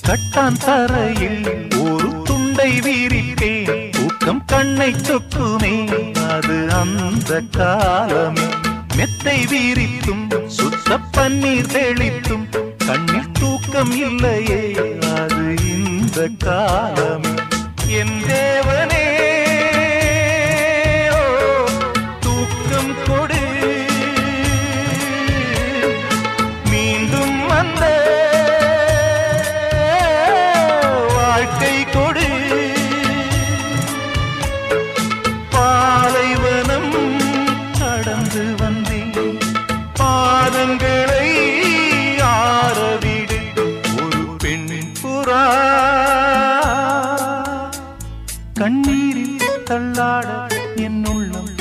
கட்டான் தரையில் ஒரு துண்டை வீரிட்டேன், தூக்கம் கண்ணை சொக்குமே அது அந்த காலமே. மெத்தை வீரித்தும் சுத்த பன்னீர் தெளித்தும் கண்ணில் தூக்கம் இல்லையே அது இந்த காலமே. என் தேவனே தூக்கம் கொடு, மீண்டும் வந்த வாழ்க்கை கொடு. பாலைவனம் கடந்து வந்தேன், பாதங்களை ஆரவிடு. ஒரு பெண் புறா கண்ணீரில் தள்ளாட என் உள்ளம்